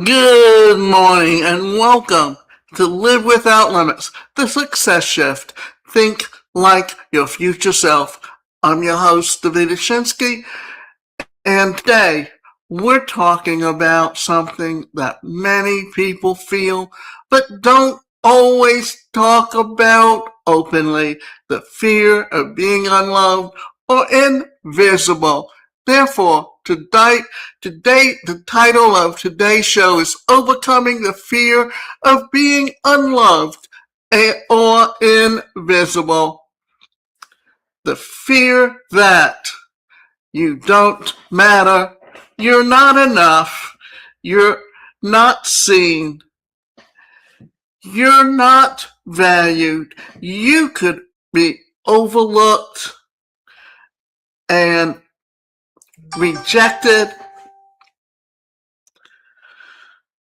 Good morning and welcome to Live Without Limits, the Success Shift. Think like your future self. I'm your host, David Ashinsky, and today we're talking about something that many people feel but don't always talk about openly: the fear of being unloved or invisible. Therefore, today, the title of today's show is Overcoming the Fear of Being Unloved or Invisible. The fear that you don't matter, you're not enough, you're not seen, you're not valued, you could be overlooked and rejected.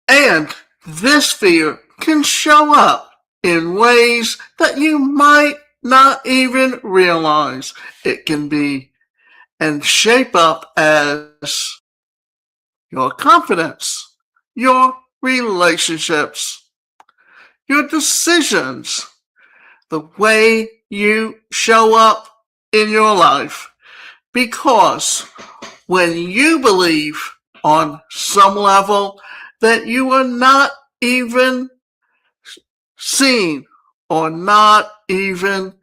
And this fear can show up in ways that you might not even realize. It can be and shape up as your confidence, your relationships, your decisions, the way you show up in your life. Because when you believe on some level that you are not even seen or not even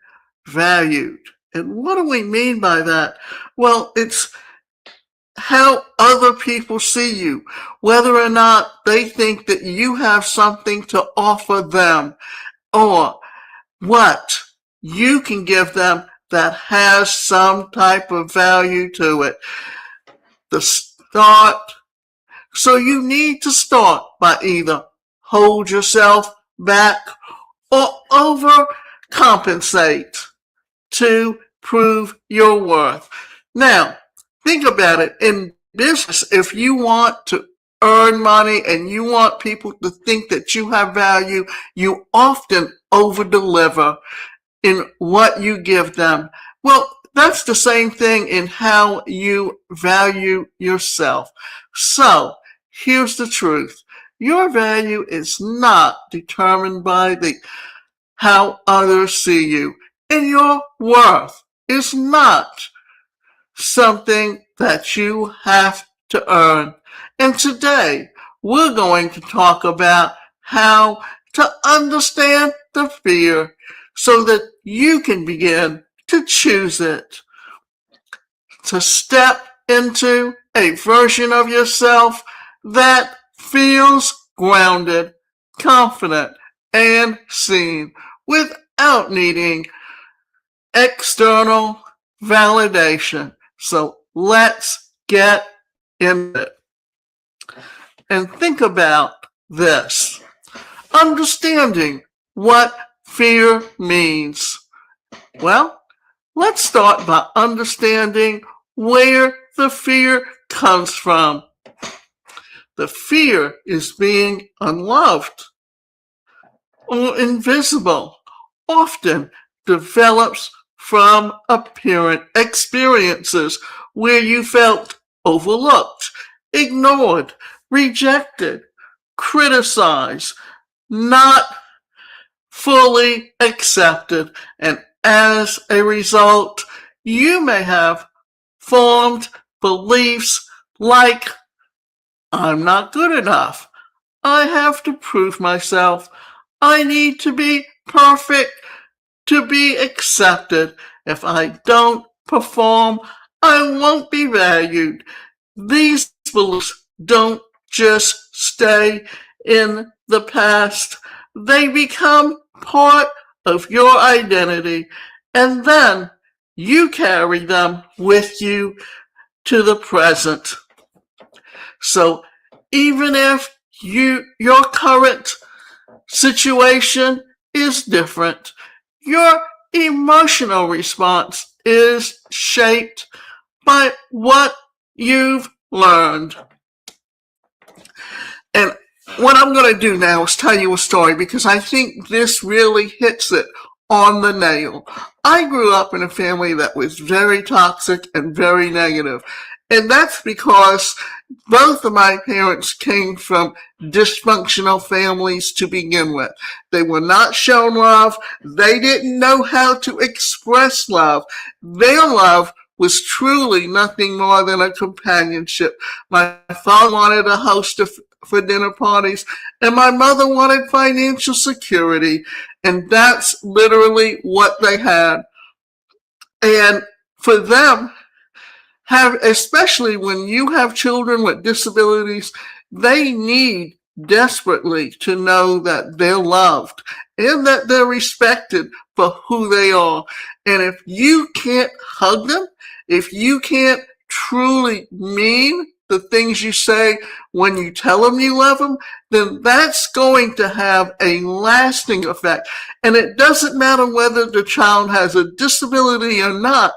valued. And what do we mean by that? Well, it's how other people see you, whether or not they think that you have something to offer them or what you can give them that has some type of value to it. So you need to start by either hold yourself back or overcompensate to prove your worth. Now, think about it. In business, if you want to earn money and you want people to think that you have value, you often over-deliver in what you give them. Well, that's the same thing in how you value yourself. So, here's the truth. Your value is not determined by how others see you. And your worth is not something that you have to earn. And today, we're going to talk about how to understand the fear so that you can begin to choose it, to step into a version of yourself that feels grounded, confident, and seen without needing external validation. So let's get into it. And think about this. Understanding what fear means. Well, let's start by understanding where the fear comes from. The fear is being unloved or invisible. Often develops from apparent experiences where you felt overlooked, ignored, rejected, criticized, not fully accepted, and as a result, you may have formed beliefs like, I'm not good enough, I have to prove myself, I need to be perfect to be accepted. If I don't perform, I won't be valued. These beliefs don't just stay in the past. They become part of your identity, and then you carry them with you to the present. So even if your current situation is different, your emotional response is shaped by what you've learned. And what I'm going to do now is tell you a story because I think this really hits it on the nail. I grew up in a family that was very toxic and very negative. And that's because both of my parents came from dysfunctional families to begin with. They were not shown love. They didn't know how to express love. Their love was truly nothing more than a companionship. My father wanted a host for dinner parties, and my mother wanted financial security. And that's literally what they had. And for them, especially when you have children with disabilities, they need desperately to know that they're loved and that they're respected for who they are. And if you can't hug them, if you can't truly mean the things you say when you tell them you love them, then that's going to have a lasting effect. And it doesn't matter whether the child has a disability or not.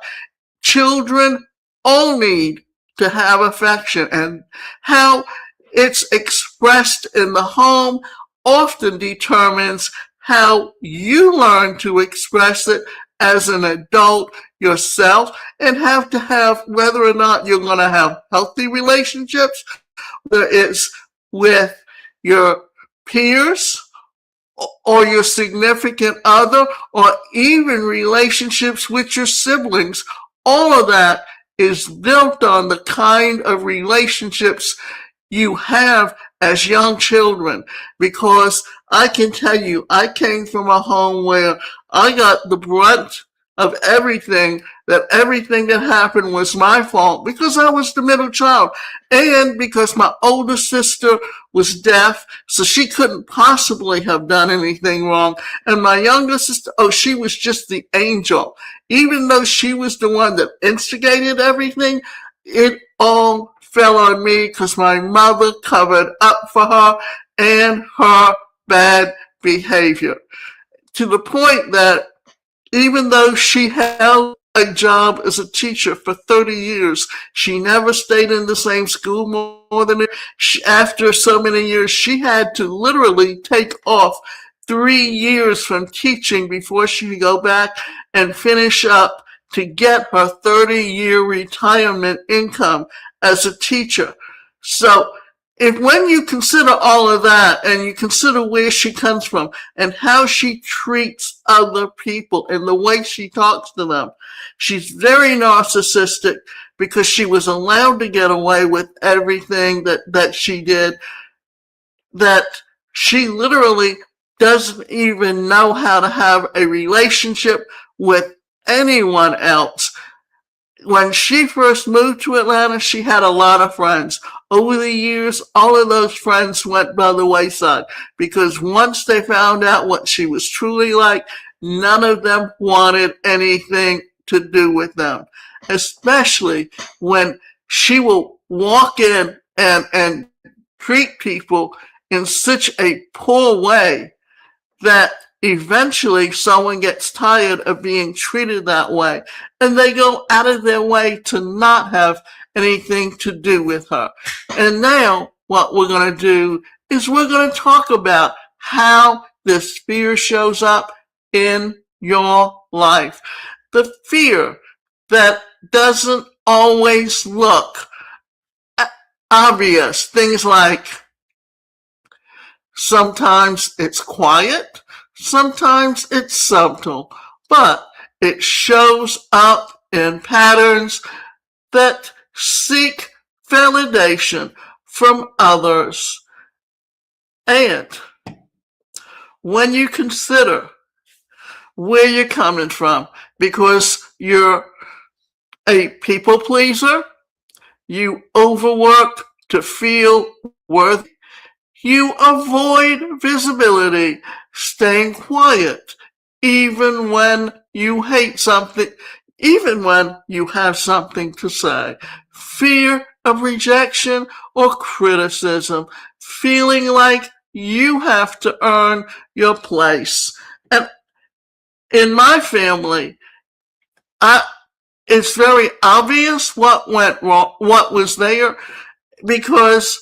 Children all need to have affection, and how it's expressed in the home often determines how you learn to express it as an adult yourself, and have to have whether or not you're going to have healthy relationships, whether it's with your peers or your significant other, or even relationships with your siblings. All of that is built on the kind of relationships you have as young children. Because I can tell you, I came from a home where I got the brunt of everything that happened was my fault, because I was the middle child, and because my older sister was deaf, so she couldn't possibly have done anything wrong. And my younger sister, she was just the angel. Even though she was the one that instigated everything, it all fell on me because my mother covered up for her and her bad behavior. To the point that even though she held a job as a teacher for 30 years, she never stayed in the same school more than after so many years. She had to literally take off 3 years from teaching before she could go back and finish up to get her 30-year retirement income as a teacher. So when you consider all of that, and you consider where she comes from and how she treats other people and the way she talks to them, she's very narcissistic because she was allowed to get away with everything that she did, that she literally doesn't even know how to have a relationship with anyone else. When she first moved to Atlanta, she had a lot of friends. Over the years, all of those friends went by the wayside, because once they found out what she was truly like, none of them wanted anything to do with them, especially when she will walk in and treat people in such a poor way that eventually someone gets tired of being treated that way, and they go out of their way to not have anything to do with her. And now what we're going to do is we're going to talk about how this fear shows up in your life. The fear that doesn't always look obvious. Things like sometimes it's quiet, sometimes it's subtle, but it shows up in patterns that seek validation from others. And when you consider where you're coming from, because you're a people pleaser, you overwork to feel worthy, you avoid visibility, staying quiet, even when you hate something, even when you have something to say. Fear of rejection or criticism, feeling like you have to earn your place. And in my family, it's very obvious what went wrong, what was there, because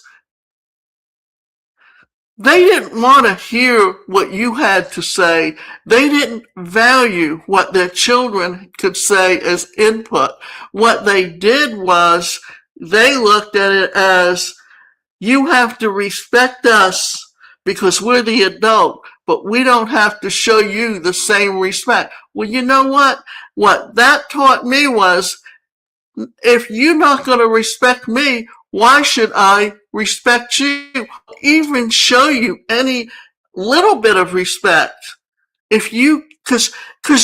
they didn't want to hear what you had to say. They didn't value what their children could say as input. What they did was They looked at it as you have to respect us because we're the adult, but we don't have to show you the same respect. Well, you know what? What that taught me was if you're not going to respect me, why should I respect you? Even show you any little bit of respect. If you, cause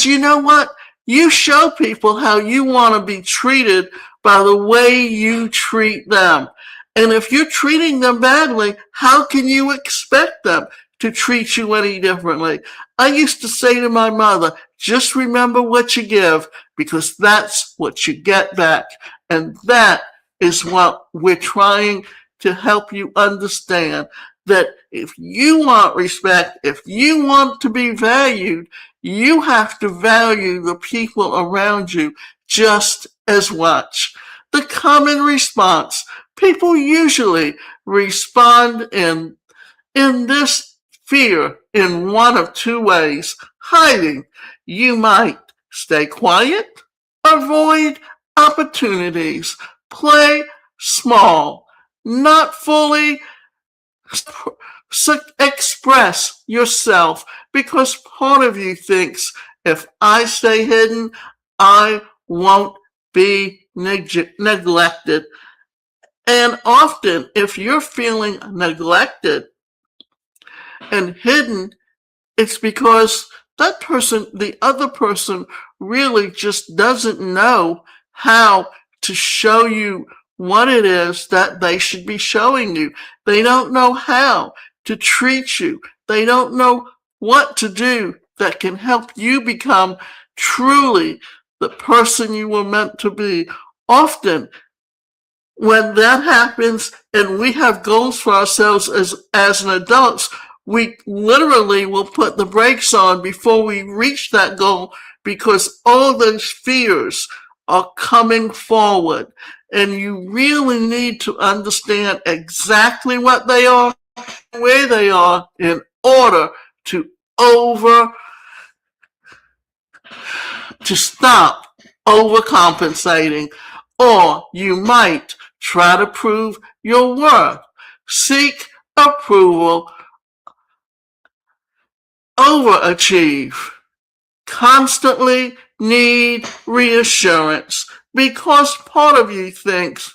you know what? You show people how you want to be treated by the way you treat them. And if you're treating them badly, how can you expect them to treat you any differently? I used to say to my mother, just remember what you give because that's what you get back. And that is what we're trying to help you understand, that if you want respect, if you want to be valued, you have to value the people around you just as much. The common response, people usually respond in this fear in one of two ways. Hiding. You might stay quiet, avoid opportunities, play small, not fully express yourself because part of you thinks if I stay hidden, I won't be neglected. And often, if you're feeling neglected and hidden, it's because that person, the other person, really just doesn't know how to show you what it is that they should be showing you. They don't know how to treat you. They don't know what to do that can help you become truly the person you were meant to be. Often, when that happens and we have goals for ourselves as an adults, we literally will put the brakes on before we reach that goal because all those fears are coming forward. And you really need to understand exactly what they are, where they are in order to over to stop overcompensating, or you might try to prove your worth. Seek approval, overachieve, constantly need reassurance because part of you thinks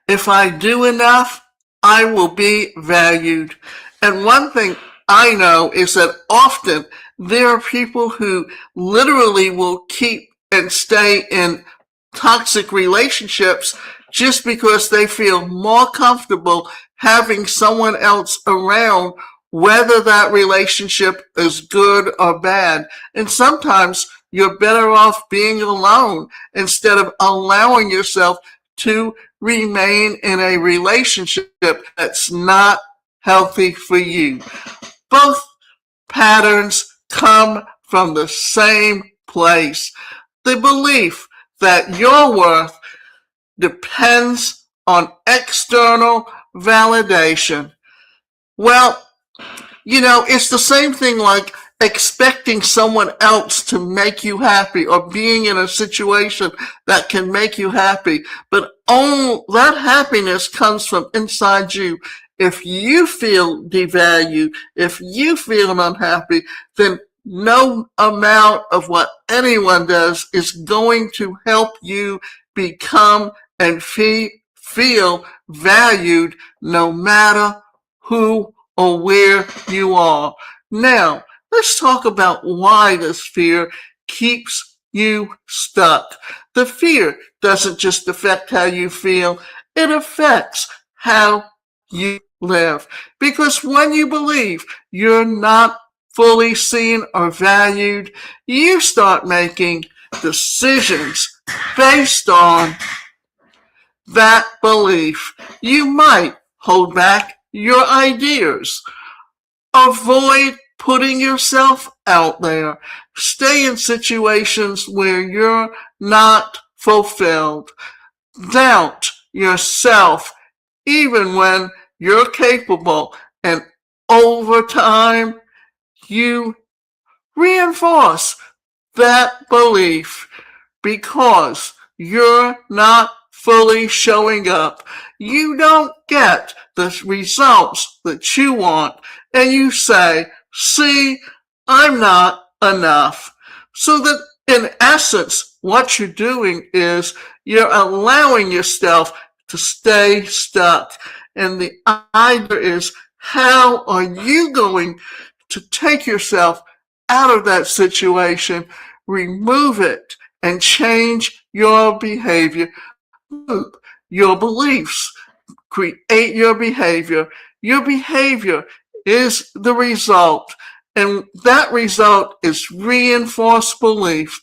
if I do enough, I will be valued. And one thing I know is that often there are people who literally will keep and stay in toxic relationships just because they feel more comfortable having someone else around, whether that relationship is good or bad. And sometimes you're better off being alone instead of allowing yourself to remain in a relationship that's not healthy for you. Both patterns come from the same place. The belief that your worth depends on external validation. Well, it's the same thing like expecting someone else to make you happy or being in a situation that can make you happy. But all that happiness comes from inside you. If you feel devalued, if you feel unhappy, then no amount of what anyone does is going to help you become and feel valued no matter who or where you are. Now, let's talk about why this fear keeps you stuck. The fear doesn't just affect how you feel, it affects how you live. Because when you believe you're not fully seen or valued, you start making decisions based on that belief. You might hold back your ideas. Avoid putting yourself out there. Stay in situations where you're not fulfilled. Doubt yourself even when you're capable. And over time, you reinforce that belief because you're not fully showing up. You don't get the results that you want, and you say, see, I'm not enough. So that in essence, what you're doing is you're allowing yourself to stay stuck. And the idea is, how are you going to take yourself out of that situation, remove it, and change your behavior, move your beliefs, create your behavior. Your behavior is the result, and that result is reinforced belief.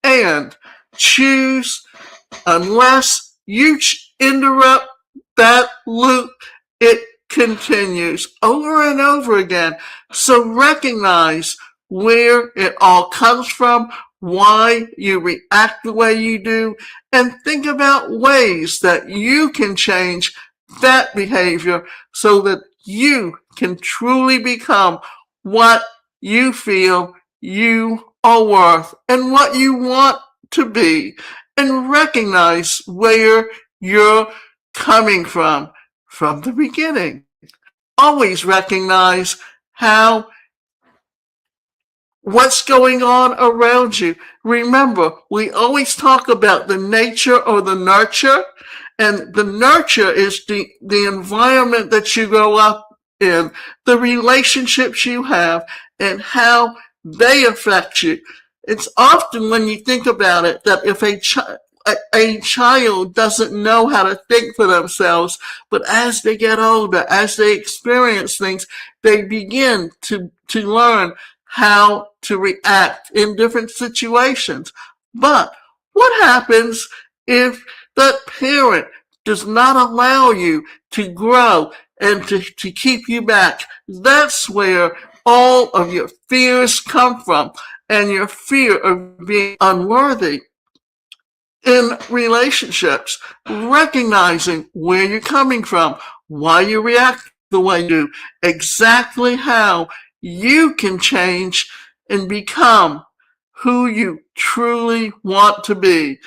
And choose, unless you interrupt that loop, it continues over and over again. So recognize where it all comes from, why you react the way you do, and think about ways that you can change that behavior so that you can truly become what you feel you are worth and what you want to be, and recognize where you're coming from the beginning. Always recognize how what's going on around you. Remember, we always talk about the nature or the nurture, and the nurture is the environment that you grow up in, the relationships you have, and how they affect you. It's often, when you think about it, that if a child doesn't know how to think for themselves, but as they get older, as they experience things, they begin to learn how to react in different situations. But what happens if that parent does not allow you to grow and to keep you back? That's where all of your fears come from, and your fear of being unworthy in relationships, recognizing where you're coming from, why you react the way you do, exactly how you can change and become who you truly want to be.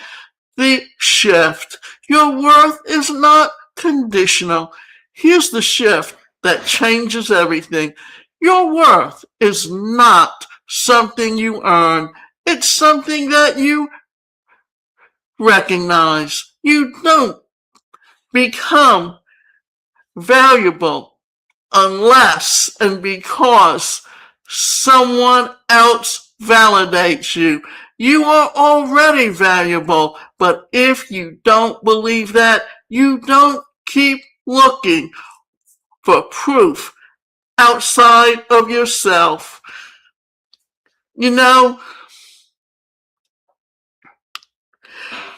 The shift. Your worth is not conditional. Here's the shift that changes everything. Your worth is not something you earn. It's something that you recognize. You don't become valuable unless and because someone else validates you. You are already valuable, but if you don't believe that, you don't keep looking for proof outside of yourself. You know,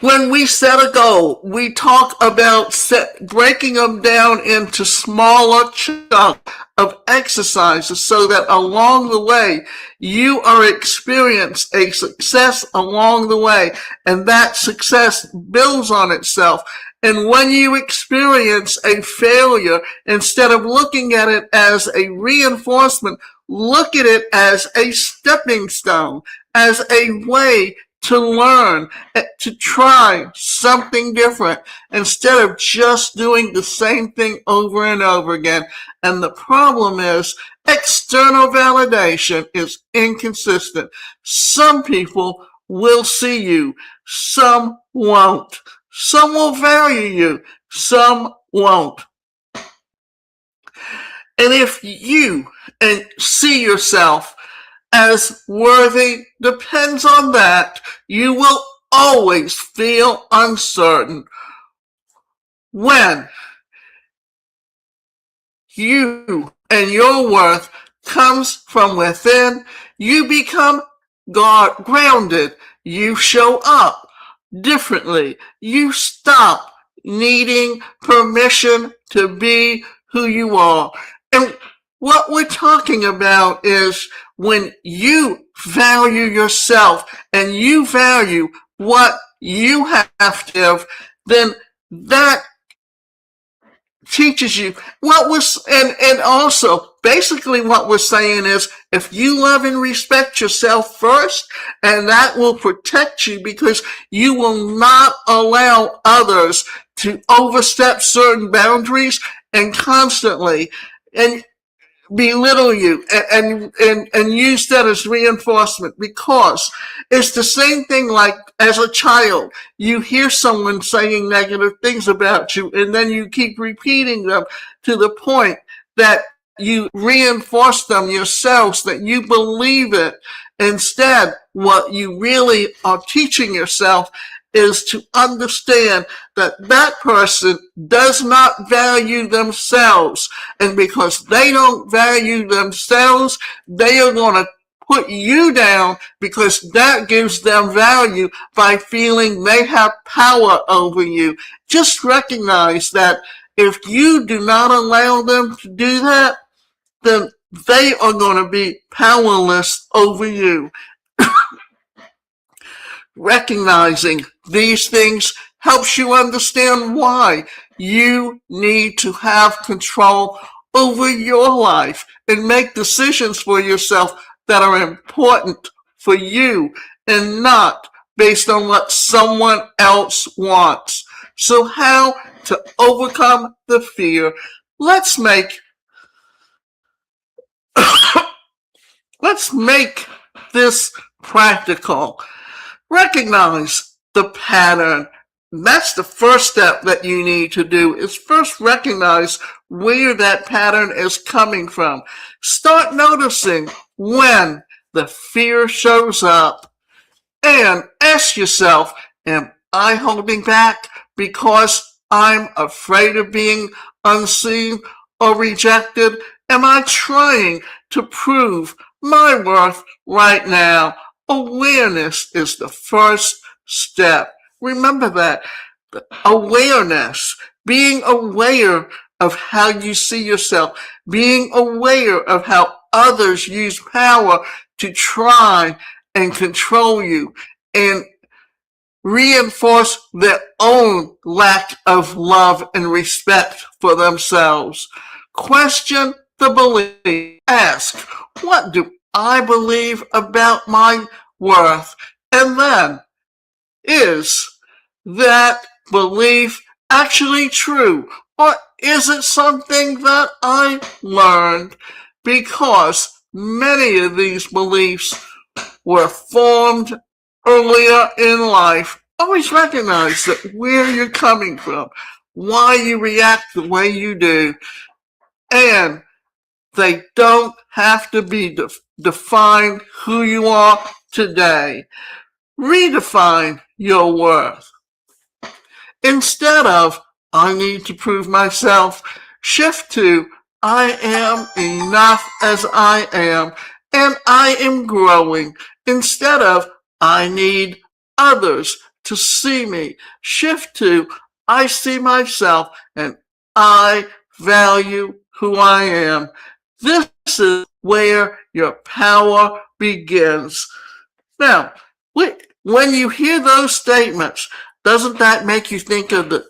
when we set a goal, we talk about breaking them down into smaller chunks of exercises so that along the way you are experiencing a success along the way, and that success builds on itself. And when you experience a failure, instead of looking at it as a reinforcement, look at it as a stepping stone, as a way to learn, to try something different instead of just doing the same thing over and over again. And the problem is external validation is inconsistent. Some people will see you, some won't. Some will value you, some won't. And if you see yourself as worthy depends on that, you will always feel uncertain. When you and your worth comes from within, you become grounded. You show up differently. You stop needing permission to be who you are. And what we're talking about is when you value yourself and you value what you have to give, then that teaches you what was, and also basically what we're saying is if you love and respect yourself first, and that will protect you because you will not allow others to overstep certain boundaries and constantly and belittle you and use that as reinforcement, because it's the same thing like as a child you hear someone saying negative things about you and then you keep repeating them to the point that you reinforce them yourselves, that you believe it. Instead, what you really are teaching yourself is to understand that that person does not value themselves. And because they don't value themselves, they are going to put you down because that gives them value by feeling they have power over you. Just recognize that if you do not allow them to do that, then they are going to be powerless over you. Recognizing these things helps you understand why you need to have control over your life and make decisions for yourself that are important for you and not based on what someone else wants. So how to overcome the fear? Let's make let's make this practical. Recognize the pattern. That's the first step that you need to do, is first recognize where that pattern is coming from. Start noticing when the fear shows up and ask yourself, am I holding back because I'm afraid of being unseen or rejected? Am I trying to prove my worth right now? Awareness is the first step. Remember that. Awareness, being aware of how you see yourself, being aware of how others use power to try and control you and reinforce their own lack of love and respect for themselves. Question the belief. Ask, what do I believe about my worth? And then, is that belief actually true? Or is it something that I learned? Because many of these beliefs were formed earlier in life. Always recognize that where you're coming from, why you react the way you do, and they don't have to be define who you are today. Redefine your worth. Instead of, I need to prove myself, shift to, I am enough as I am, and I am growing. Instead of, I need others to see me, shift to, I see myself and I value who I am. This is where your power begins. Now, when you hear those statements, doesn't that make you think of the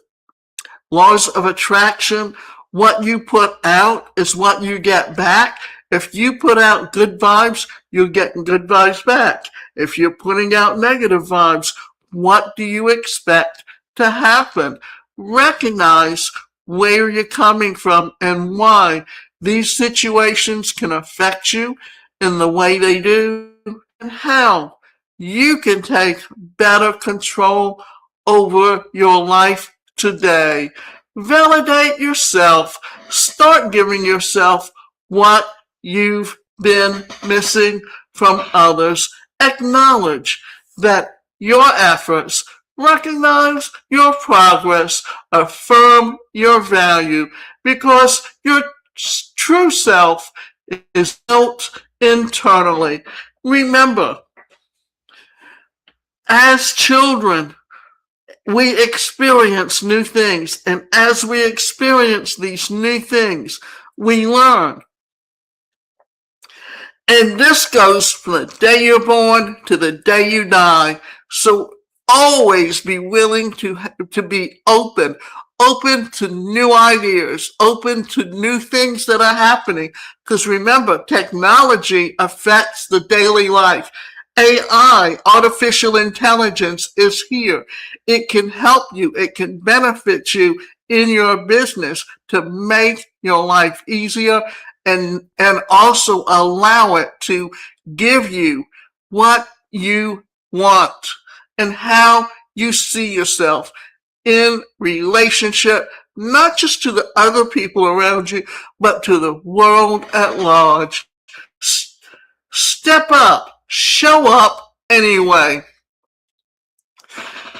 laws of attraction? What you put out is what you get back. If you put out good vibes, you're getting good vibes back. If you're putting out negative vibes, what do you expect to happen? Recognize where you're coming from and why these situations can affect you in the way they do, and how you can take better control over your life today. Validate yourself. Start giving yourself what you've been missing from others. Acknowledge that your efforts, recognize your progress, affirm your value, because your true self is built internally. Remember, as children, we experience new things, and as we experience these new things, we learn. And this goes from the day you're born to the day you die. So always be willing to be open, open to new ideas, open to new things that are happening. Because remember, technology affects the daily life. AI, artificial intelligence, is here. It can help you, it can benefit you in your business to make your life easier, and also allow it to give you what you want and how you see yourself in relationship, not just to the other people around you, but to the world at large. Step up, show up anyway.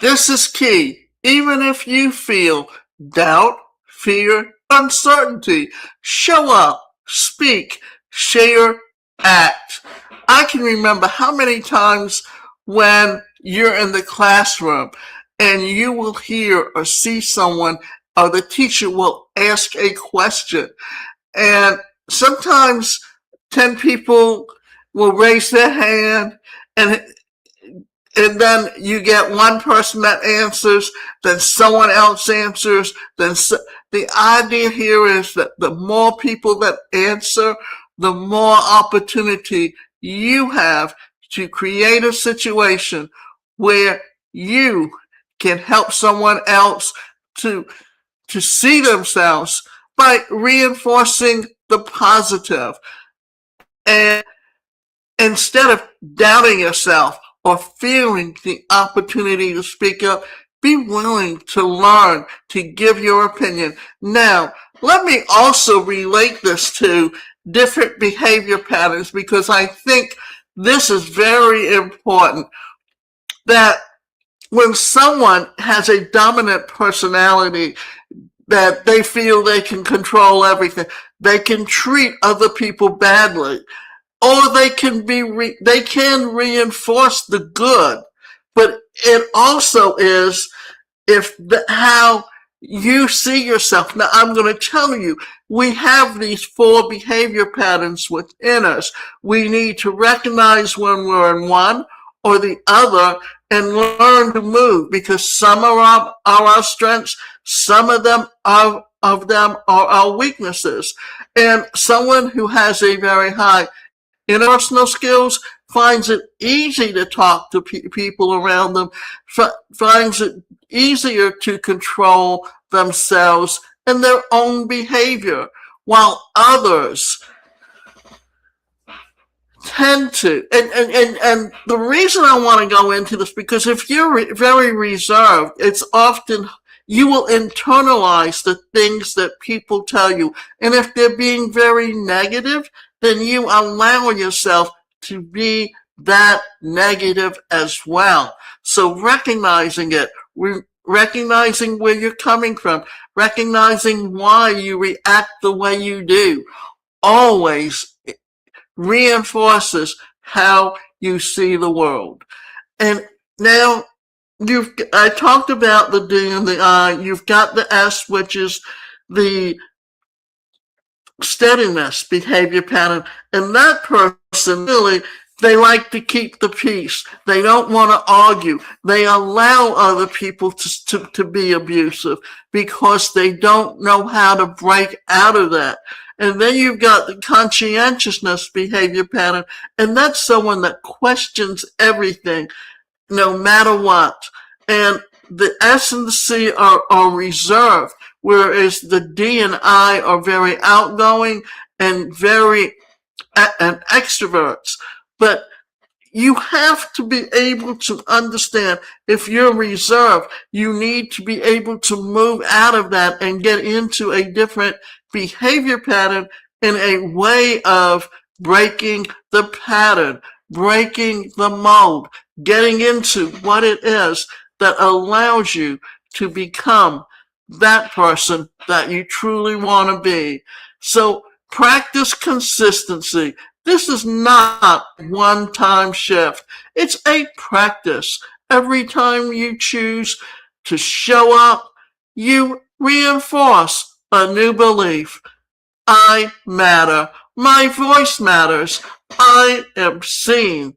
This is key. Even if you feel doubt, fear, uncertainty, show up, speak, share, act. I can remember how many times when you're in the classroom and you will hear or see someone, or the teacher will ask a question, and sometimes 10 people will raise their hand, and then you get one person that answers, then someone else answers, the idea here is that the more people that answer, the more opportunity you have to create a situation where you can help someone else to see themselves by reinforcing the positive. And instead of doubting yourself or fearing the opportunity to speak up, be willing to learn, to give your opinion. Now, let me also relate this to different behavior patterns, because I think this is very important. That when someone has a dominant personality, that they feel they can control everything, they can treat other people badly, or they can they can reinforce the good. But it also is how you see yourself. Now, I'm going to tell you, we have these 4 behavior patterns within us. We need to recognize when we're in one or the other and learn to move, because some are our strengths, some of them are our weaknesses. And someone who has a very high interpersonal skills finds it easy to talk to people around them, finds it easier to control themselves and their own behavior, while others tend to. And the reason I want to go into this, because if you're very reserved, it's often you will internalize the things that people tell you. And if they're being very negative, then you allow yourself to be that negative as well. So recognizing it, recognizing where you're coming from, recognizing why you react the way you do, always reinforces how you see the world. And now I talked about the D and the I. You've got the S, which is the steadiness behavior pattern. And that person, really, they like to keep the peace. They don't want to argue. They allow other people to be abusive because they don't know how to break out of that. And then you've got the conscientiousness behavior pattern, and that's someone that questions everything, no matter what. And the S and the C are reserved, whereas the D and I are very outgoing and very and extroverts. But you have to be able to understand, if you're reserved, you need to be able to move out of that and get into a different behavior pattern in a way of breaking the pattern, breaking the mold, getting into what it is that allows you to become that person that you truly want to be. So practice consistency. This is not a one-time shift. It's a practice. Every time you choose to show up, you reinforce a new belief. I matter. My voice matters. I am seen.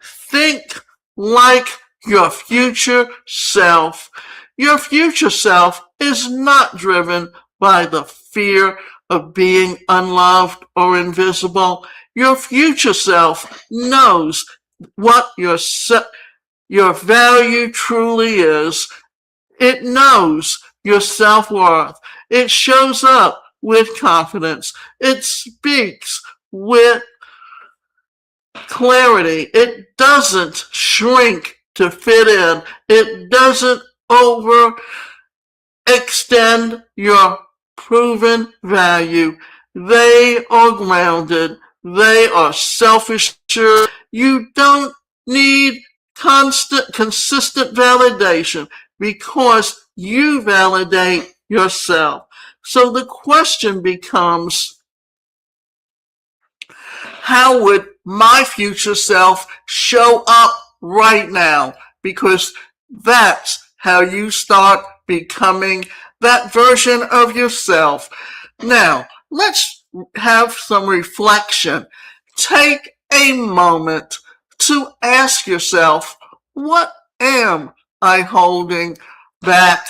Think like your future self. Your future self is not driven by the fear of being unloved or invisible. Your future self knows what your value truly is. It knows your self-worth. It shows up with confidence. It speaks with clarity. It doesn't shrink to fit in. It doesn't overextend your proven value. They are grounded. They are self-assured. You don't need consistent validation because you validate yourself. So the question becomes, how would my future self show up right now? Because that's how you start becoming that version of yourself. Now, let's have some reflection. Take a moment to ask yourself, what am I holding back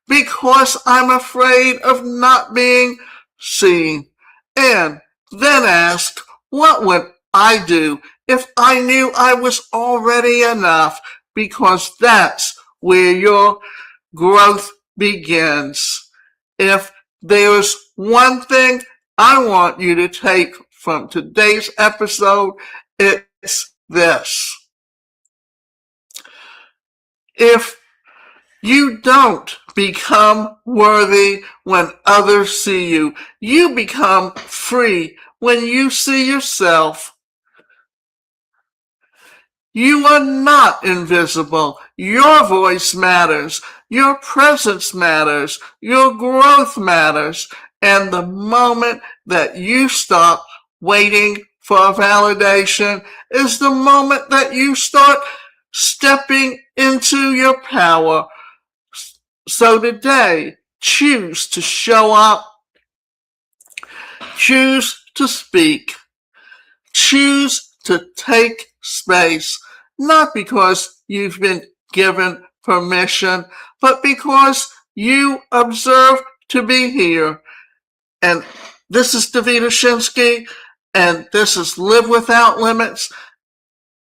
because I'm afraid of not being seen? And then ask, what would I do if I knew I was already enough? Because that's where your growth begins. If there's one thing I want you to take from today's episode, it's this. If you don't become worthy when others see you, you become free when you see yourself. You are not invisible. Your voice matters. Your presence matters. Your growth matters. And the moment that you stop waiting for validation is the moment that you start stepping into your power. So today, choose to show up. Choose to speak. Choose to take space, not because you've been given permission, but because you observe to be here. And this is Davida Shinsky, and this is Live Without Limits,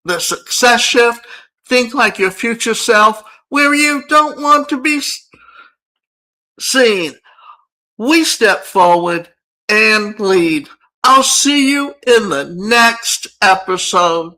the Success Shift. Think like your future self, where you don't want to be seen. We step forward and lead. I'll see you in the next episode.